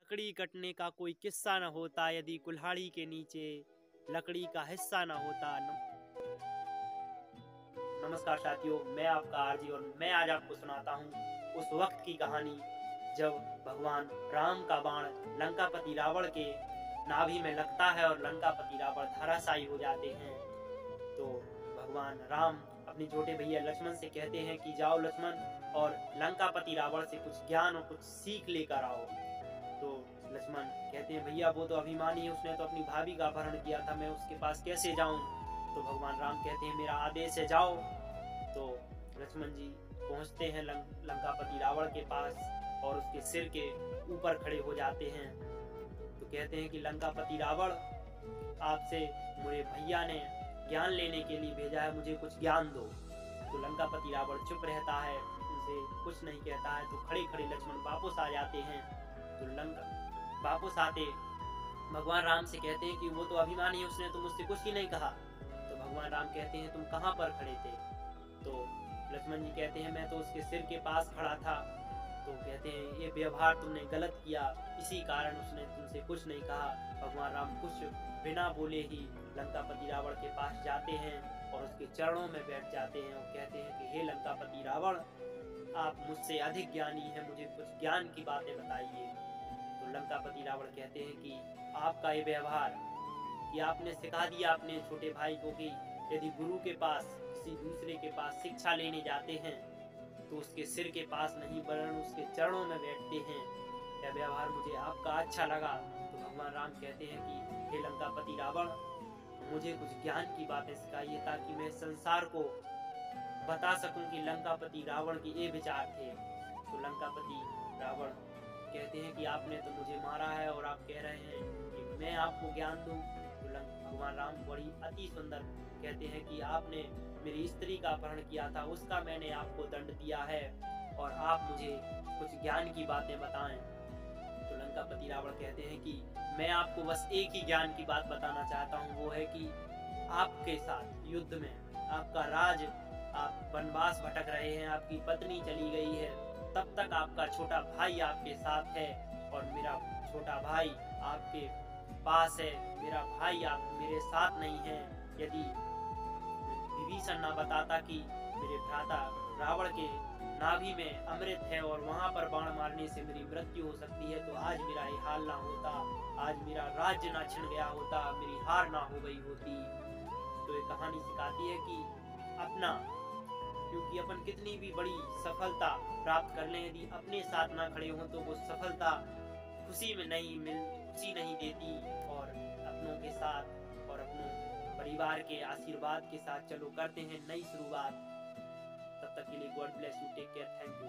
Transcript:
लकड़ी कटने का कोई किस्सा न होता, यदि कुल्हाड़ी के नीचे लकड़ी का हिस्सा न होता। नमस्कार साथियों, मैं आपका आरजी और मैं आज आपको सुनाता हूँ उस वक्त की कहानी जब भगवान राम का बाण लंकापति रावण के नाभि में लगता है और लंकापति रावण धराशायी हो जाते हैं। तो भगवान राम अपने छोटे भैया लक्ष्मण से कहते हैं कि जाओ लक्ष्मण और लंकापति रावण से कुछ ज्ञान और कुछ सीख लेकर आओ। तो लक्ष्मण कहते हैं भैया वो तो अभिमानी है, उसने तो अपनी भाभी का अपहरण किया था, मैं उसके पास कैसे जाऊं। तो भगवान राम कहते हैं मेरा आदेश है जाओ। तो लक्ष्मण जी पहुंचते हैं लंकापति रावण के पास और उसके सिर के ऊपर खड़े हो जाते हैं। तो कहते हैं कि लंकापति रावण आपसे मेरे भैया ने ज्ञान लेने के लिए भेजा है, मुझे कुछ ज्ञान दो। तो लंकापति रावण चुप रहता है, उनसे कुछ नहीं कहता है। तो खड़े खड़े लक्ष्मण वापस आ जाते हैं। तो लंका वापस आते भगवान राम से कहते हैं कि वो तो अभिमानी है, उसने तो मुझसे कुछ ही नहीं कहा। तो भगवान राम कहते हैं तुम कहाँ पर खड़े थे। तो लक्ष्मण जी कहते हैं मैं तो उसके सिर के पास खड़ा था। तो कहते हैं ये व्यवहार तुमने गलत किया, इसी कारण उसने तुमसे कुछ नहीं कहा। भगवान राम कुछ बिना बोले ही लंकापति रावण के पास जाते हैं और उसके चरणों में बैठ जाते हैं और कहते हैं कि हे लंकापति रावण, आप मुझसे अधिक ज्ञानी हैं, मुझे कुछ ज्ञान की बातें बताइए। तो लंकापति रावण कहते हैं कि आपका ये व्यवहार कि आपने सिखा दिया अपने छोटे भाई को कि यदि गुरु के पास किसी दूसरे के पास शिक्षा लेने जाते हैं तो उसके सिर के पास नहीं वरन उसके चरणों में बैठते हैं। यह व्यवहार मुझे आपका अच्छा लगा। तो भगवान राम कहते हैं कि हे लंकापति रावण, मुझे कुछ ज्ञान की बातें सिखाइए ताकि मैं संसार को बता सकूं कि लंकापति रावण के ये विचार थे। तो लंकापति रावण कहते हैं कि आपने तो मुझे मारा है और आप कह रहे हैं कि मैं आपको ज्ञान दूं। तो भगवान राम बड़ी अति सुंदर कहते हैं कि आपने मेरी स्त्री का अपहरण किया था, उसका मैंने आपको दंड दिया है और आप मुझे कुछ ज्ञान की बातें बताएं। तो लंकापति रावण कहते हैं कि मैं आपको बस एक ही ज्ञान की बात बताना चाहता हूँ, वो है कि आपके साथ युद्ध में आपका राज, आप वनवास भटक रहे हैं, आपकी पत्नी चली गई है, तब तक आपका छोटा भाई आपके साथ है और मेरा छोटा भाई आपके पास है, मेरा भाई आप मेरे साथ नहीं है। यदि विभीषण न बताता कि मेरे भ्राता रावण के नाभि में अमृत है और वहां पर बाण मारने से मेरी मृत्यु हो सकती है, तो आज मेरा ये हाल ना होता, आज मेरा राज्य ना छिन गया होता, मेरी हार ना हो गई होती। तो ये कहानी सिखाती है कि अपना, क्योंकि अपन कितनी भी बड़ी सफलता प्राप्त कर लें, यदि अपने साथ ना खड़े हों तो वो सफलता खुशी नहीं देती। और अपनों के साथ और अपनों परिवार के आशीर्वाद के साथ चलो करते हैं नई शुरुआत। तब तक के लिए God bless you, take care, thank you.